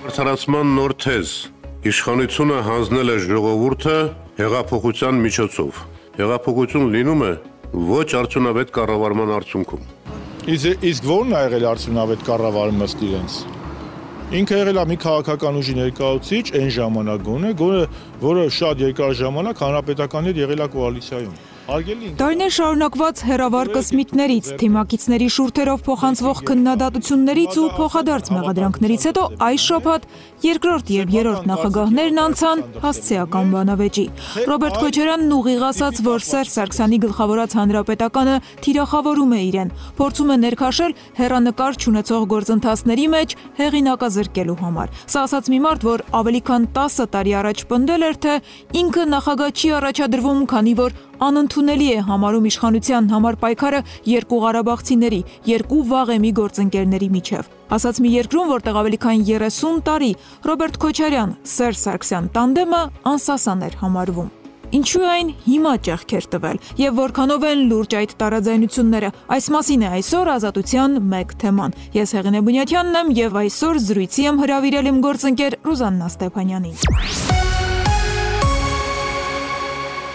Ցարացման նոր թեզ իշխանությունը հանձնել է ժողովուրդը հեղափոխության միջոցով։ Հեղափոխություն լինում է ոչ արդյունավետ կառավարման արդյունքում։ Իսկ ո՞րն է եղել արդյունավետ կառավարումը ըստ իրենց։ Ինքը եղել է մի քաղաքական ուժի ներկայացուցիչ այն ժամանակ գոնե, որը շատ երկար ժամանակ հանրապետականի հետ եղել է կոալիցիայում։ Տարիներ շարունակված հեռավար կսմիկներից, թիմակիցների շուրթերով փոխանցվող քննադատություններից ու փոխադարձ մեղադրանքներից հետո այս շաբաթ երկրորդ և երրորդ նախագահներն անցան հասցեական բանավեճի։ Ռոբերտ Քոչարյանն ուղիղ ասաց, որ Սերժ Սարգսյանի գլխավորած հանրապետականը թիրախավորում է իրեն, փորձում է ներքաշել հեռանկար չունեցող գործընթացների մեջ հեղինակազրկելու համար։ Սա ասաց մի մարդ, որ ավելի քան 10 տարի առաջ պնդել էր, թե ինքը նախագահ չի առաջադրվում, քանի որ անընդունելի է համարում իշխանության համար պայքարը երկու ղարաբաղցիների, երկու վաղեմի գործընկերների միջև։ Ասաց մի երկրում, որտեղ ավելի քան 30 տարի Ռոբերտ Քոչարյան, Սերժ Սարգսյան տանդեմը անսասան էր համարվում։ Ինչու այն հիմա ճեղքեր տվել և որքանով են լուրջ այդ տարաձայնությունները, այս մասին է այսօր Ազատության մեկ թեման։ Ես Հեղինե Բունյաթյանն եմ և այսօր զրույցի եմ հրավիրել իմ գործընկեր Ռուզաննա Ստեփանյանին։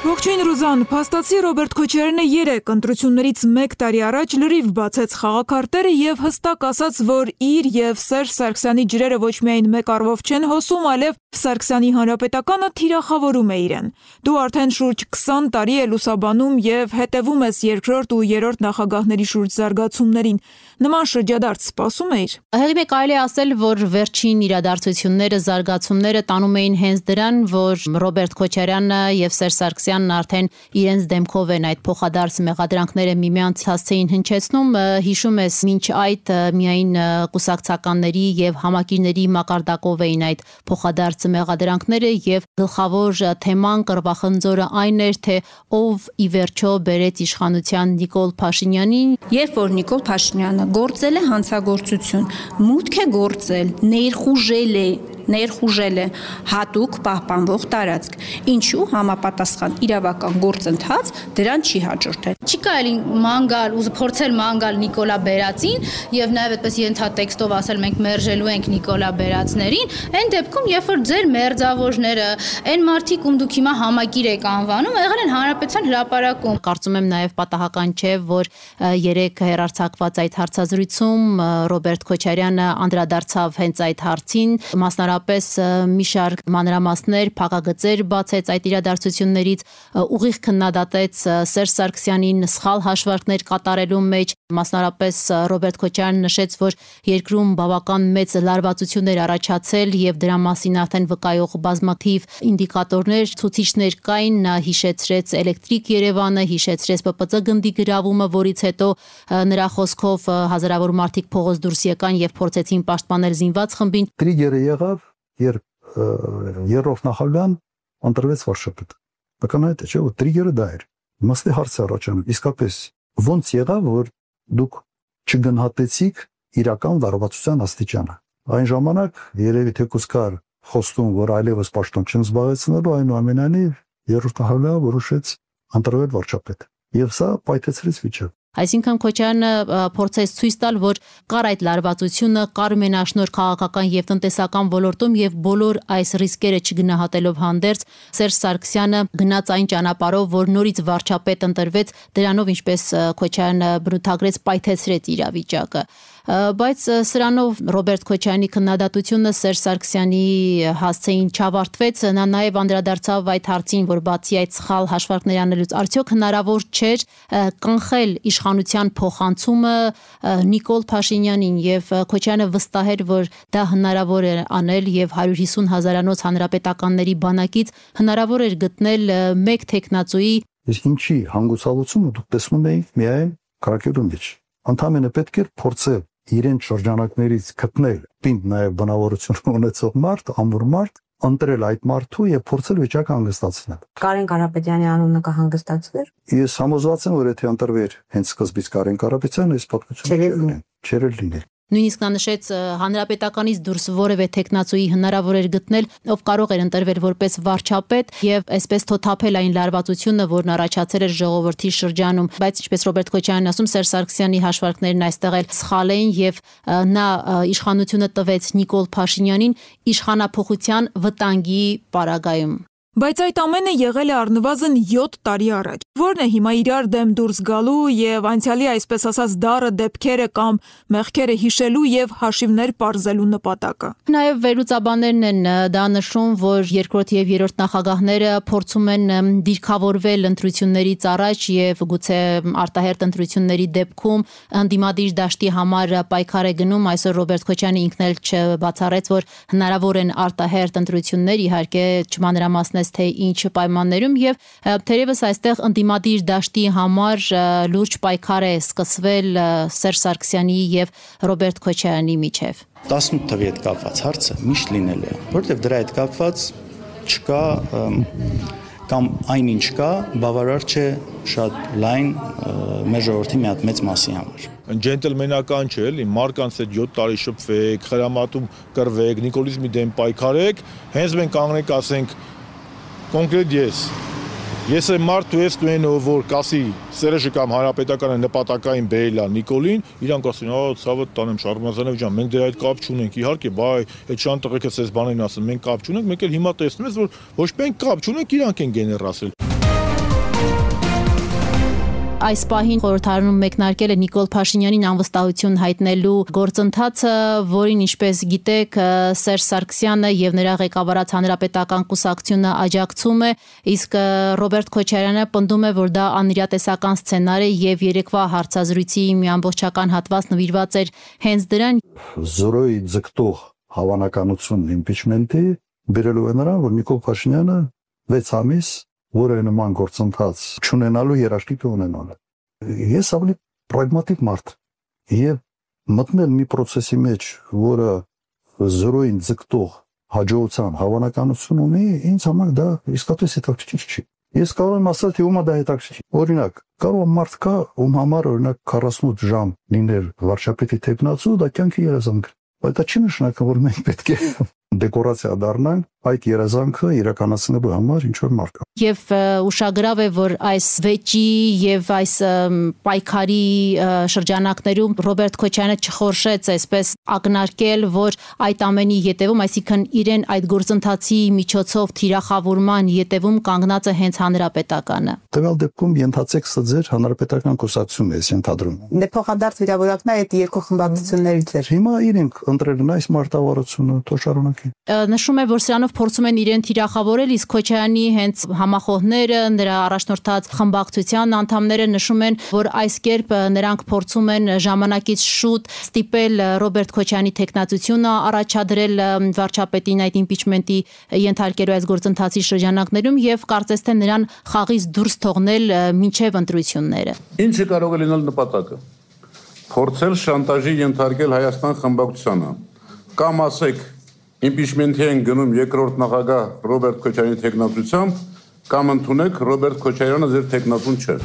Ողջույն Ռուզան, փաստացի Ռոբերտ Քոչարյանը 3 ընտրություններից 1 տարի առաջ լրիվ բացեց խաղաքարտերը և հստակ ասաց, որ իր և Սերժ Սարգսյանի ջրերը ոչ միայն մեկ առվով չեն հոսում, այլև Սարգսյանի հանրապետականը թիրախավորում է իրեն։ Դու արդեն շուրջ 20 տարի է լուսաբանում և հետևում ես երկրորդ ու երրորդ նախագահների շուրջ զարգացումներին։ Նման շրջադարձ սպասում էիր։ Հեղինե, կարելի է ասել, որ վերջին իրադարձությունները, զարգացումները տանում էին հենց դրան, որ Ռոբերտ Քոչարյանը և Սերժ Սարգսյանն արդեն իրենց դեմքով են այդ փոխադարձ մեղադրանքները միմյանց հասցեին հնչեցնում։ Հիշում ես, մինչ այդ միայն կուսակցականների և համակիրների մակարդակով էին այդ փոխադարձ մեղադրանքները և գլխավոր թեման, կռվախնձորը այն էր, թե ով ի վերջո բերեց իշխանության Նիկոլ Փաշինյանին։ Երբ որ Նիկոլ Փաշինյանը գործել է հանցագործություն, մուտք է գործել, ներխուժել է հատուկ պահպանվող տարածք, ինչու համապատասխան իրավական գործընթաց դրան չի հաջորդել։ Չի կարելի մանգալ ու փորձել մանգալ Նիկոլա Բերածին եւ նաեւ այդպես ենթատեքստով ասել մենք մերժելու ենք Նիկոլա Բերածներին, այն դեպքում երբ որ ձեր մերձավորները, այն մարդիկ, ում դուք հիմա համակիր եք անվանում, եղել են հանրապետության հրապարակում։ Կարծում եմ նաեւ պատահական չէ, որ 3 հեռարձակված այդ հարցազրույցում Ռոբերտ Քոչարյանը անդրադարձավ հենց այդ հարցին, մասնարապես մի շարք մանրամասներ, փակագծեր բացեց այդ իրադարձություններից, ուղիղ քննադատեց Սերժ Սարգսյանին սխալ հաշվարկներ կատարելու մեջ, մասնարապես Ռոբերտ Քոչարյանը նշեց, որ երկրում բավական մեծ լարվածություններ առաջացել եւ դրա մասին արդեն վկայող բազմաթիվ ինդիկատորներ, ցուցիչներ կային, նա հիշեցրեց Էլեկտրիկ Երևանը, հիշեցրեց ՊՊԾ գնդի գրավումը, որից հետո նրա խոսքով հազարավոր մարդիկ փողոց դուրս եկան եւ փորձեցին պաշտպանել զինված խմբին։ Տրիգերը եղավ, երբ երրորդ նախագահան ընտրվեց վարչապետ։ Բնականաբար չէ, որ տրիգերը դա էր։ Իմաստի հարց է առաջանում, իսկապես ո՞նց եղավ, որ դուք չգնահատեցիք իրական լարվածության աստիճանը։ Այն ժամանակ երևի թեկուզ կար խոստում, որ այլևս պաշտոն չեն զբաղեցնելու, այնուամենայնիվ երրորդ նախագահը որոշեց ընտրվել վարչապետ։ Եվ սա պայթեցրեց վիճակը։ Այսինքն Քոչարյանը փորձեց ցույց տալ, որ կար այդ լարվածությունը, կար մենաշնորհ քաղաքական եւ տնտեսական ոլորտում եւ բոլոր այս ռիսկերը չգնահատելով հանդերձ Սերժ Սարգսյանը գնաց այն ճանապարհով, որ նորից վարչապետ ընտրվեց, դրանով ինչպես Քոչարյանը բնութագրեց, պայթեցրեց իրավիճակը։ Բայց սրանով Ռոբերտ Քոչարյանի քննադատությունը Սերժ Սարգսյանի հասցեին չավարտվեց, նա նաև անդրադարձավ այդ հարցին, որ բացի այդ սխալ հաշվարկների անելուց արդյոք հնարավոր չէր կանխել իշխանության փոխանցումը Նիկոլ Փաշինյանին եւ Քոչարյանը վստահ էր, որ դա հնարավոր է անել եւ 150 հազարանոց հանրապետականների բանակից հնարավոր էր գտնել մեկ տեխնացուի։ Իսկ ինչի հանգուցալուծումը դուք տեսնում եք միայն քաղաքելու մեջ։ Ընդհանրապես պետք է փորձել իրեն շրջանակներից գտնել պինդ նաև բնավորություն ունեցող մարդ, ամուր մարդ, ընտրել այդ մարդու եւ փորձել վիճակը հանգստացնել։ Կարեն Կարապետյանի անունը կհանգստացվեր։ Ես համոզված եմ, որ եթե ընտրվեր հենց սկզբից Կարեն Կարապետյանը, այս պատմությունը չէր լինել։ Նույնիսկ նա նշեց հանրապետականից դուրս որևէ տեխնացուի հնարավոր էր գտնել, ով կարող էր ընտրվել որպես վարչապետ եւ այսպես թոթափել այն լարվածությունը, որն առաջացել էր ժողովրդի շրջանում, բայց ինչպես Ռոբերտ Քոչարյանն ասում, Սերժ Սարգսյանի հաշվարկներն այստեղ էլ սխալ էին եւ նա իշխանությունը տվեց Նիկոլ Փաշինյանին իշխանափոխության վտանգի պարագայում։ Բայց այդ ամենը եղել է առնվազն 7 տարի առաջ։ Որն է հիմա իրար դեմ դուրս գալու եւ անցյալի այսպես ասած դառը դեպքերը կամ մեղքերը հիշելու եւ հաշիվներ պարզելու նպատակը։ Նաեւ վերլուծաբաններն են դա նշում, որ երկրորդ եւ երրորդ նախագահները փորձում են դիրքավորվել ընտրություններից առաջ եւ գուցե արտահերտ ընտրությունների դեպքում անդիմադիր դաշտի համար պայքար է գնում։ Այսօր Ռոբերտ Քոչյանը ինքն էլ չբացառեց, որ հնարավոր են արտահերտ ընտրություններ, իհարկե չմանրամասնեց թե ինչ պայմաններում եւ թերևս այստեղ ընդդիմադիր դաշտի համար լուրջ պայքար է սկսվել Սերժ Սարգսյանի եւ Ռոբերտ Քոչարյանի միջեւ։ 18 թվի հետ կապված հարցը միշտ լինել է, որովհետեւ դրա հետ կապված չկա կամ այնինչ կա, բավարար չէ շատ լայն մեր ժողովրդի մի հատ մեծ մասի համար։ Ջենտլմենական չէ, էլի, մարկանց հետ 7 տարի շփվեք, խրամատում կռվեք, նիկոլիզմի դեմ պայքարեք, հենց մենք կանգնենք ասենք կոնկրետ ես եմ մարդ ու ես դու որ կասի Սերժը կամ հանրապետականը նպատակային բերել է Նիկոլին, իրանք ասեն, ցավը տանեմ Շարմազանով ջան, մենք դրա հետ կապ չունենք, իհարկե, բայ այդ շան տղեկը ցես բանին ասում, մենք կապ չունենք, մենք էլ հիմա տեսնում ես, որ ոչ մենք կապ չունենք, իրանք են գեներացել։ Այս պահին խորհրդարանում մեկնարկել է Նիկոլ Փաշինյանին անվստահություն հայտնելու գործընթացը, որին ինչպես գիտեք Սերժ Սարգսյանը եւ նրա ղեկավարած հանրապետական կուսակցությունը աջակցում է, իսկ Ռոբերտ Քոչարյանը պնդում է, որ դա անիրատեսական սցենար է եւ երեկվա հարցազրույցի մի ամբողջական հատված նվիրված էր հենց դրան։ Զորոյի ձգտող հավանականություն իմպիչմենտի բերելու է նրան, որ Նիկոլ Փաշինյանը 6 ամիս որը նման գործընթաց չունենալու երաշխիք ունենալ։ Ես ավելի պրագմատիկ մարդ եւ մտնել մի process-ի մեջ, որը զորոյին ձգտող հաջողության հավանականություն ունի, ինձ համար դա իսկապես հետաքրքիր չի։ Ես կարող եմ ասել, թե ումա դա հետաքրքիր։ Օրինակ, կարող է մարդ կա, ում համար օրինակ 48 ժամ լինել վարչապետի տեխնացու, դա կյանքի երազանք։ Բայց դա չի նշանակում, որ մենք պետք է դեկորացիա դառնանք այդ երազանքը իրականացնելու համար ինչ որ մարդ կա։ Եվ ուշագրավ է, որ այս վեճի եւ այս պայքարի շրջանակներում Ռոբերտ Քոչարյանը չխորշեց այսպես ակնարկել, որ այդ ամենի յետևում, այսինքն իրեն այդ գործընթացի միջոցով թիրախավորման յետևում կանգնած է հենց հանրապետականը։ Տվյալ դեպքում ենթացեք սա ձեր հանրապետական կուսակցությունն է ենթադրում։ Դե փոխադարձ վիրավորակն է այդ երկու խմբակցություններից էր։ Հիմա իրենք ընտրել են այս մարտավարությունը, թող շարունակի։ Նշում է, որ սրանով փորձում են իրեն թիրախավորել, իսկ Քոչարյանի հենց համախոհները, նրա առաջնորդած խմբակցության անդամները նշում են, որ այս կերպ նրանք փորձում են ժամանակից շուտ ստիպել Ռոբերտ Քոչարյանի տեխնացությունը առաջադրել վարչապետին այդ իմպիչմենտի ենթարկելու այս գործընթացի շրջանակներում եւ կարծես թե նրան խաղից դուրս թողնել մինչեւ ընտրությունները։ Ինչը կարող է լինել նպատակը։ Փորձել շանտաժի ենթարկել Հայաստան խմբակցությանը կամ ասեք իմպիչմենտի են գնում երկրորդ նախագահ Ռոբերտ Քոչարյանի տեխնացությամբ կամ ընդունեք Ռոբերտ Քոչարյանը ձեր տեխնացուն չէ։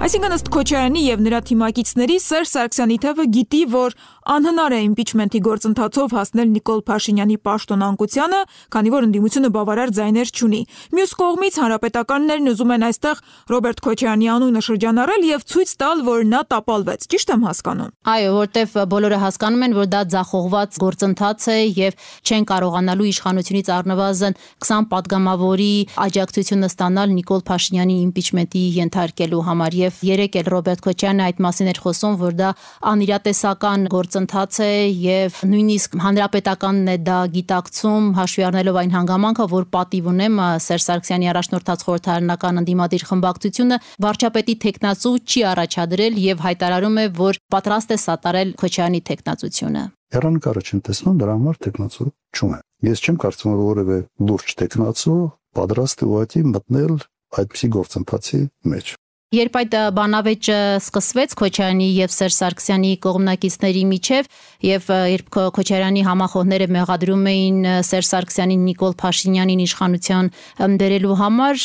Այսինքն ըստ Քոչարյանի եւ նրա թիմակիցների Սերժ Սարգսյանի թևը գիտի, որ անհնար է իմպիչմենտի գործընթացով հասնել Նիկոլ Փաշինյանի պաշտոնանկությանը, քանի որ ընդդիմությունը բավարար ձայներ չունի։ Մյուս կողմից հանրապետականներն ուզում են այստեղ Ռոբերտ Քոչարյանի անունը շրջանառել եւ ցույց տալ, որ նա տապալվեց։ Ճիշտ եմ հասկանում։ Այո, որտեվ բոլորը հասկանում են, որ դա ձախողված գործընթաց է եւ չեն կարողանալու իշխանությունից առնվազն 20 падգամավորի աջակցությունը ստանալ Նիկոլ Փաշինյանի իմպիչմենտի ենթարկելու համար եւ երեք էլ Ռոբերտ Քոչարյանը այդ մասին էր խոսում, որ դա անիրատեսական գործընթաց է եւ նույնիսկ հանրապետականն է դա գիտակցում, հաշվի առնելով այն հանգամանքը, որ պատիվ ունեմ Սերժ Սարգսյանի առաջնորդած խորհրդարանական ընդդիմադիր խմբակցությունը վարչապետի տեխնացու չի առաջադրել եւ հայտարարում է, որ պատրաստ է սատարել Քոչարյանի տեխնացությունը։ Հեռանկարը չեմ տեսնում, դրա համար տեխնացու չունեմ։ Ես չեմ կարծում, որ որևէ լուրջ տեխնացու պատրաստ է ուղղակի մտնել այդպիսի գործընթացի մեջ։ Երբ այդ բանավեճը սկսվեց Քոչարյանի եւ Սերժ Սարգսյանի կողմնակիցների միջև եւ երբ Քոչարյանի համախոհները մեղադրում էին Սերժ Սարգսյանին Նիկոլ Փաշինյանին իշխանության դերելու համար,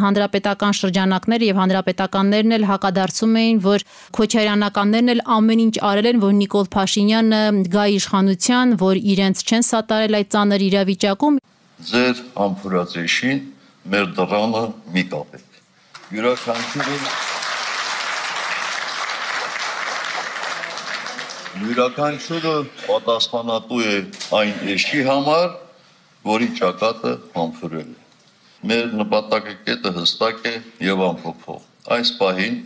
հանրապետական շրջանակները եւ հանրապետականներն էլ հակադարձում էին, որ քոչարյանականներն էլ ամեն ինչ արել են, որ Նիկոլ Փաշինյանը գա իշխանության, որ իրենց չեն սատարել այդ ծանր իրավիճակում։ Ձեր համբուրացեշին մեր դռանը մի կապեք։ Յուրաքանչյուրը պատասխանատու է այն էշի համար, որի ճակատը համբուրել է։ Մեր նպատակակետը հստակ է եւ անփոփոխ։ Այս պահին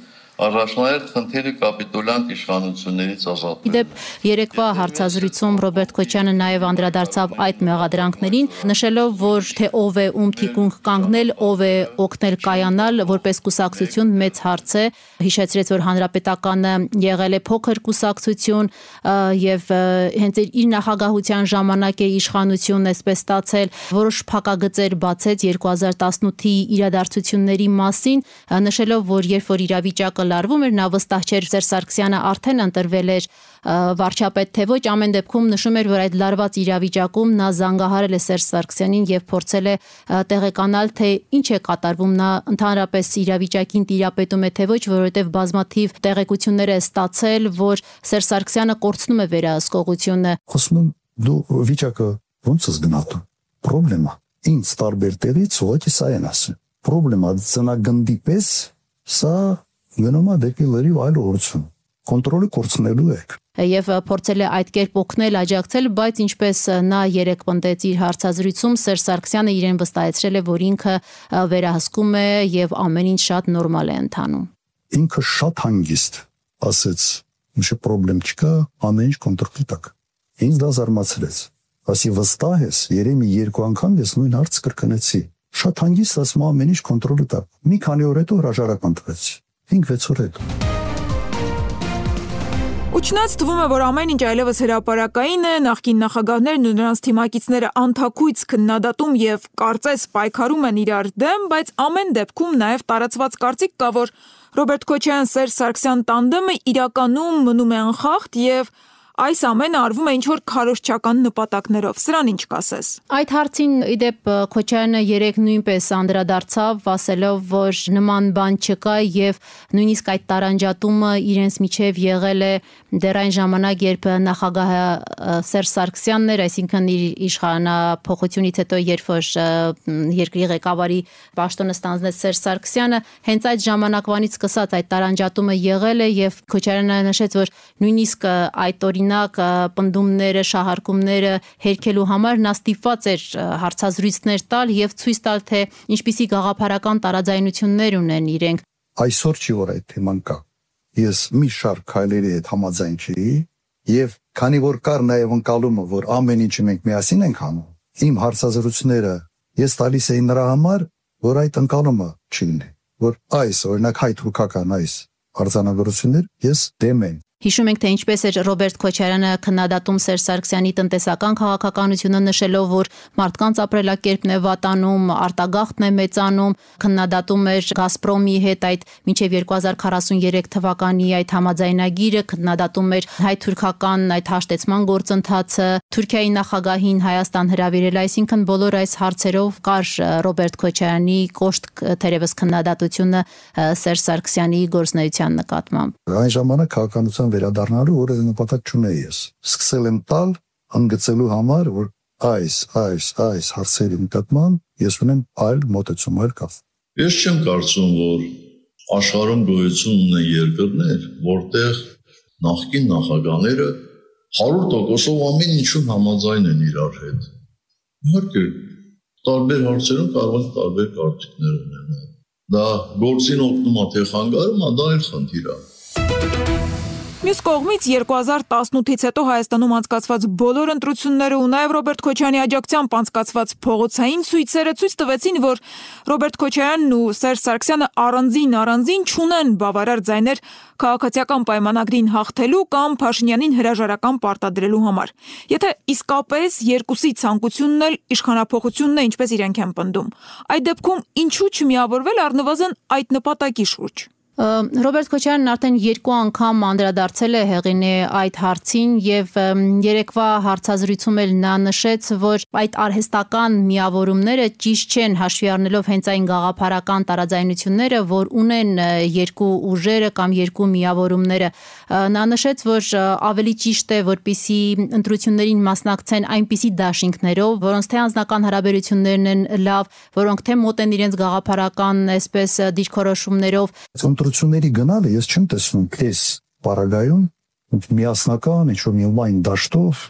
առաջնահերթ խնդիրը կապիտուլյանտ իշխանություններից ազատվելն է։ Իդեպ երեկվա հարցազրույցում Ռոբերտ Քոչյանը նաև անդրադարձավ այդ մեղադրանքներին, նշելով, որ թե ով է ում թիկունք կանգնել, ով է օգնել կայանալ, որպես կուսակցություն մեծ հարց է, հիշեցրեց, որ հանրապետականը եղել է փոքր կուսակցություն եւ հենց իր նախագահության ժամանակ է իշխանությունն այսպես ստացել, որոշ փակագծեր բացեց 2018-ի իրադարձությունների մասին, նշելով, որ երբ որ իրավիճակը լարվում էր, նա վստահ չէր Սերժ Սարգսյանը արդեն ընտրվել էր վարչապետ, թե ոչ, ամեն դեպքում նշում էր, որ այդ լարված իրավիճակում նա զանգահարել է Սերժ Սարգսյանին եւ փորձել է տեղեկանալ, թե ինչ է կատարվում, նա ընդհանրապես իրավիճակին տիրապետում է, թե ոչ, որովհետեւ բազմաթիվ տեղեկություններ է ստացել, որ Սերժ Սարգսյանը կորցնում է վերահսկողությունը։ Խոսում եմ, դու վիճակը ոնց ես գնահատում։ Պրոբլեմա ինձ տարբեր տեղից ուղղակի սա են ասում։ Պրոբլեմա ծնագնդի պես սա գնում է դեպի լրիվ այլ ուղղություն։ Կոնտրոլը կորցնելու եք։ Եվ փորձել է այդ կերպ օգնել, աջակցել, բայց ինչպես նա երեք պնդեց իր հարցազրույցում, Սերժ Սարգսյանը իրեն վստահեցրել է, որ ինքը վերահսկում է եւ ամեն ինչ շատ նորմալ է ընթանում։ Ինքը շատ հանգիստ ասեց, ինչ պրոբլեմ չկա, ամեն ինչ կոնտրոլի տակ։ Ինձ դա զարմացրեց։ Ասի վստահ ես, երեմի երկու անգամ ես նույն հարց կրկնեցի։ Շատ հանգիստ ասում ամեն ինչ կոնտրոլի տակ։ Մի քանի օր հետո հրաժարական տվեց։ 5-6 օր հետո։ Ուչնած թվում է, որ ամեն ինչ այլևս հրապարակային է, նախկին նախագահներն ու նրանց թիմակիցները անթաքույց քննադատում եւ կարծես պայքարում են իրար դեմ, բայց ամեն դեպքում նաեւ տարածված կարծիք կա, որ Ռոբերտ Քոչարյան-Սերժ Սարգսյան տանդեմը իրականում մնում է անխախտ եւ այս ամենը արվում է ինչ-որ քարոզչական նպատակներով։ Սրան ինչ կասես։ Այդ հարցին իդեպ Քոչարյանը երեք նույնպես անդրադարձավ, ասելով, որ նման բան չկա եւ նույնիսկ այդ տարանջատումը իրենց միջև եղել է դեռ այն ժամանակ, երբ նախագահը Սերժ Սարգսյանն էր, այսինքն իր իշխանափոխությունից հետո, երբ որ երկրի ղեկավարի պաշտոնը ստանձնեց Սերժ Սարգսյանը, հենց այդ ժամանակվանից սկսած այդ տարանջատումը եղել է եւ Քոչարյանը նշեց, որ նույնիսկ այդ օրինակ պնդումները, շահարկումները հերքելու համար նա ստիպված էր հարցազրույցներ տալ եւ ցույց տալ, թե ինչպիսի գաղափարական տարաձայնություններ ունեն իրենք։ Այսօր չի որ այդ թեման կա։ Ես մի շարք քայլերի հետ համաձայն չի եւ քանի որ կար նաեւ ընկալումը, որ ամեն ինչը մենք միասին ենք անում, իմ հարցազրույցները ես տալիս էի նրա համար, որ այդ ընկալումը չլինի, որ այս օրինակ հայ-թուրքական այս արձանագրություններ ես դեմ եմ։ Հիշում ենք, թե ինչպես էր Ռոբերտ Քոչարյանը քննադատում Սերժ Սարգսյանի տնտեսական քաղաքականությունը, նշելով, որ մարդկանց ապրելակերպն է վատանում, արտագաղթն է մեծանում, քննադատում էր Գազպրոմի հետ այդ մինչև 2043 թվականի այդ համաձայնագիրը, քննադատում էր հայ-թուրքական այդ հաշտեցման գործընթացը, Թուրքիայի նախագահին Հայաստան հրավիրել, այսինքն բոլոր այս հարցերով կար Ռոբերտ Քոչարյանի կոշտ թերևս քննադատությունը Սերժ Սարգսյանի գործունեության նկատմամբ։ Այն ժամանակ քաղաքականության վերադառնալու որևէ նպատակ չունեի ես։ Սկսել եմ տալ ընդգծելու համար, որ այս հարցերի նկատմամբ ես ունեմ այլ մոտեցում, այլ կապ։ Ես չեմ կարծում, որ աշխարհում գոյություն ունեն երկրներ, որտեղ նախկին նախագահները 100%-ով ամեն ինչում համաձայն են իրար հետ։ Իհարկե, տարբեր հարցերում կարող են տարբեր կարծիքներ ունենալ։ Դա գործին օգնում է թե խանգարում է, դա այլ խնդիր է։ Մյուս կողմից 2018-ից հետո Հայաստանում անցկացված բոլոր ընտրությունները ու նաև Ռոբերտ Քոչարյանի աջակցությամբ անցկացված փողոցային ցույցերը ցույց տվեցին, որ Ռոբերտ Քոչարյանն ու Սերժ Սարգսյանը առանձին չունեն բավարար ձայներ քաղաքացիական պայմանագրին հաղթելու կամ Փաշինյանին հրաժարական պարտադրելու համար։ Եթե իսկապես երկուսի ցանկությունն էլ իշխանափոխությունն է, ինչպես իրենք են պնդում, այդ դեպքում ինչու չմիավորվել առնվազն այդ նպատակի շուրջ։ Ռոբերտ Քոչարյանն արդեն 2 անգամ անդրադարձել է Հեղինե այդ հարցին եւ երեկվա հարցազրույցում էլ նա նշեց, որ այդ արհեստական միավորումները ճիշտ չեն հաշվի առնելով հենց այն գաղափարական տարաձայնությունները, որ ունեն երկու ուժերը կամ երկու միավորումները։ Նա նշեց, որ ավելի ճիշտ է, որպիսի ընտրություններին մասնակցեն այնպիսի դաշինքներով, որոնց թե անձնական հարաբերություններն են լավ, որոնք թե մոտ են իրենց գաղափարական այսպես դիրքորոշումներով։ Ընտրությունների գնալը ես չեմ տեսնում այս պարագայում միասնական ինչ-որ մի լայն դաշտով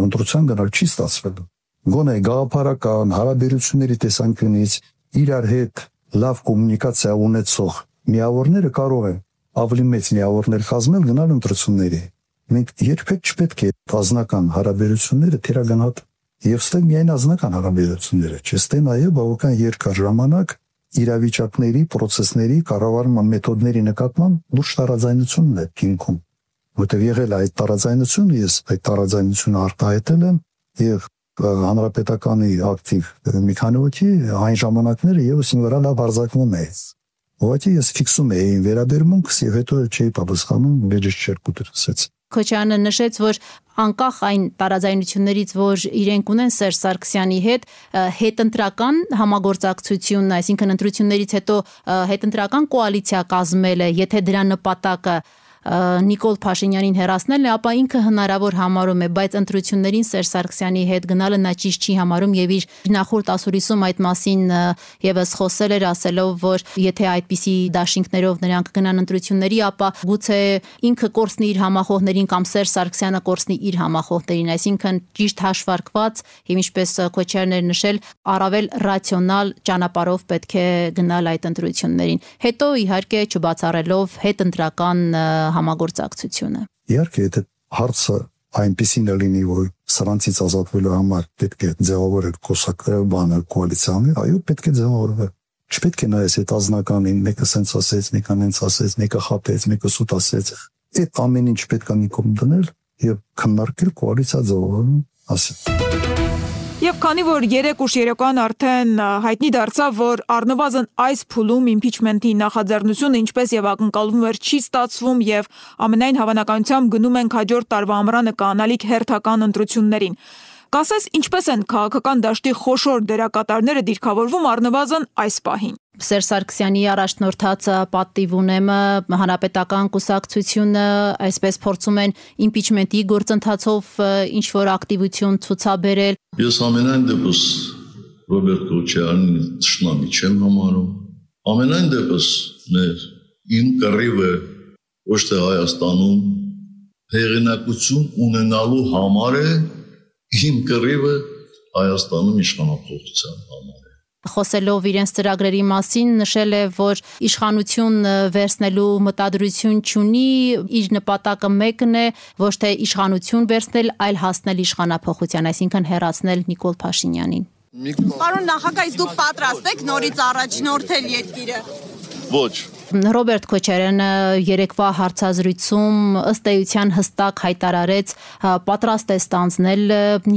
ընտրության գնալ չի ստացվելու։ Գոնե գաղափարական հարաբերությունների տեսանկյունից իրար հետ լավ կոմունիկացիա ունեցող միավորները կարող են ավելի մեծ միավորներ կազմել գնալ ընտրությունների։ Մենք երբեք չպետք է ազնական հարաբերությունները թերագնահատել։ Եվ ստե միայն ազնական հարաբերությունները, չէ՞ ստե նաև բավական երկար ժամանակ իրավիճակների, process-ների, կառավարման մեթոդների նկատմամբ լուրջ տարաձայնությունն է հիմքում, որտեղ եղել է այդ տարաձայնությունը, ես այդ տարաձայնությունը արտահայտել եմ եւ հանրապետականի ակտիվ մի քանի օքի այն ժամանակները եւս ինձ վրա լավ արձակվում է։ Ուղղակի ես ֆիքսում էի վերաբերմունքս եւ հետո չէի պատասխանում, մեջս չերկուտր ասեց։ Քոչարյանը նշեց, որ անկախ այն տարաձայնություններից, որ իրենք ունեն Սերժ Սարգսյանի հետընտրական համագործակցություն, այսինքն ընտրություններից հետո հետընտրական կոալիցիա կազմելը, եթե դրա նպատակը Նիկոլ Փաշինյանին հեռացնելն է, ապա ինքը հնարավոր համարում է, բայց ընտրություններին Սերժ Սարգսյանի հետ գնալը նա ճիշտ չի համարում եւ իր նախորդ ասուլիսում այդ մասին եւս խոսել էր, ասելով, որ եթե այդպիսի դաշինքներով նրանք գնան ընտրությունների, ապա գուցե ինքը կորցնի իր համախոհներին կամ Սերժ Սարգսյանը կորցնի իր համախոհներին, այսինքն ճիշտ հաշվարկված եւ ինչպես Քոչարյանն էր նշել, առավել ռացիոնալ ճանապարհով պետք է գնալ այդ ընտրություններին։ Հետո իհարկե չբացառելով հետընտրական համագործակցությունը։ Իհարկե, եթե հարցը այնպեսին է լինի, որ սրանցից ազատվելու համար պետք է ձևավորել կուսակցական կոալիցիաներ, այո, պետք է ձևավորվել։ Չպետք է նայես այդ ազնականին, մեկը սենց ասեց, մեկը նենց ասեց, մեկը խաբեց, մեկը սուտ ասեց։ Այդ ամեն ինչ պետք է մի կողմ դնել եւ քննարկել կոալիցիա ձևավորում ասել։ Եվ քանի որ 3 ուշ երեկոյան արդեն հայտնի դարձավ, որ առնվազն այս փուլում իմպիչմենտի նախաձեռնությունը ինչպես եւ ակնկալվում էր չի ստացվում եւ ամենայն հավանականությամբ գնում ենք հաջորդ տարվա ամռանը կանալիք հերթական ընտրություններին։ Կասես ինչպես են քաղաքական դաշտի խոշոր դերակատարները դիրքավորվում առնվազն այս պահին։ Սերժ Սարգսյանի առաջնորդած պատիվ ունեմը հանրապետական կուսակցությունը այսպես փորձում են իմպիչմենտի գործընթացով ինչ որ ակտիվություն ցուցաբերել։ Ես ամենայն դեպս Ռոբերտ Քոչարյանին ճշնամի չեմ համարում։ Ամենայն դեպս իմ կռիվը ոչ թե Հայաստանում հեղինակություն ունենալու համար է, իմ կռիվը Հայաստանում իշխանապողության համար է։ Խոսելով իրենց ծրագրերի մասին նշել է, որ իշխանություն վերցնելու մտադրություն չունի, իր նպատակը մեկն է, ոչ թե իշխանություն վերցնել, այլ հասնել իշխանափոխության, այսինքն հեռացնել Նիկոլ Փաշինյանին։ Պարոն նախագահ, դուք պատրաստ եք նորից առաջնորդել երկիրը։ Ոչ։ Ռոբերտ Քոչարյանը երեկվա հարցազրույցում ըստ էության հստակ հայտարարեց պատրաստ է ստանձնել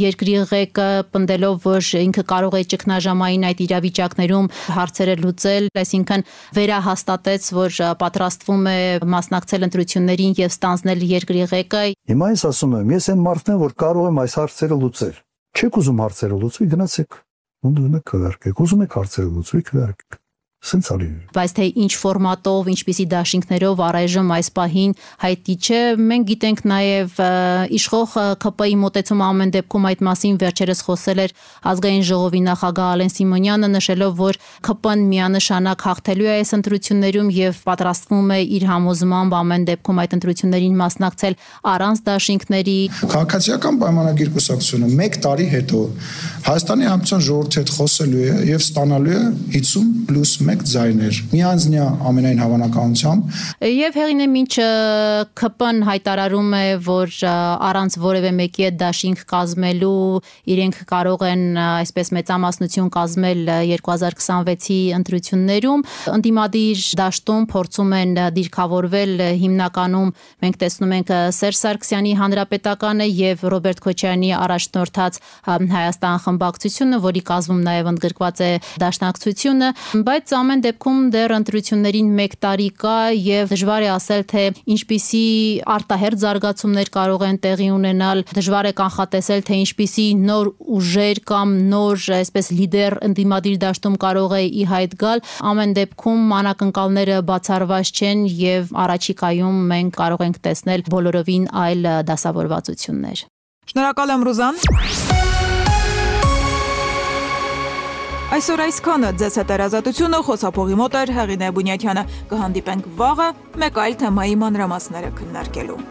երկրի ղեկը, պնդելով, որ ինքը կարող է ճգնաժամային այդ իրավիճակներում հարցերը լուծել, այսինքն վերահաստատեց, որ պատրաստվում է մասնակցել ընտրություններին եւ ստանձնել երկրի ղեկը։ Հիմա ես ասում եմ, ես այն մարդն եմ, որ կարող եմ այս հարցերը լուծել։ Չեք ուզում հարցերը լուծել, գնացեք։ Ոնց քվարկեք, ուզում եք հարցերը լուծել, քվարկեք։ Բայց թե ինչ ֆորմատով, ինչպիսի դաշինքներով առայժմ այս պահին հայտնի չէ, մենք գիտենք նաև իշխող ԿՊ-ի մոտեցումը ամեն դեպքում այդ մասին վերջերս խոսել էր ազգային ժողովի նախագահ Ալեն Սիմոնյանը, նշելով, որ ԿՊ-ն միանշանակ հաղթելու է այս ընտրություններում եւ պատրաստվում է իր համոզմամբ ամեն դեպքում այդ ընտրություններին մասնակցել առանց դաշինքների։ Քաղաքացիական պայմանագիր կուսակցությունը 1 տարի հետո Հայաստանի Հանրապետության ժողովրդի հետ խոսելու է եւ ստանալու է 50+1 ձայներ։ Միանձնյա ամենայն հավանականությամբ։ Եվ Հեղինե մինչ ԿՊ-ն հայտարարում է, որ առանց որևէ մեկի հետ դաշինք կազմելու իրենք կարող են այսպես մեծամասնություն կազմել 2026-ի ընտրություններում, ընդդիմադիր դաշտում փորձում են դիրքավորվել հիմնականում մենք տեսնում ենք Սերժ Սարգսյանի հանրապետականը եւ Ռոբերտ Քոչարյանի առաջնորդած Հայաստան խմբակցությունը, որի կազմում նաեւ ընդգրկված է Դաշնակցությունը, բայց ամեն դեպքում դեռ ընտրություններին 1 տարի կա եւ դժվար է ասել, թե ինչպիսի արտահերթ զարգացումներ կարող են տեղի ունենալ, դժվար է կանխատեսել, թե ինչպիսի նոր ուժեր կամ նոր, այսպես լիդեր ընդդիմադիր դաշտում կարող է ի հայտ գալ։ Ամեն դեպքում անակնկալները բացառված չեն եւ առաջիկայում մենք կարող ենք տեսնել բոլորովին այլ դասավորվածություններ։ Շնորհակալ եմ Ռուզան։ Այսօր այսքանը ձեզ հետ երազատությունը խոսափողի մոտ էր Հեղինե Բունյաթյանը։ Կհանդիպենք վաղը մեկ այլ թեմայի մանրամասները քննարկելու։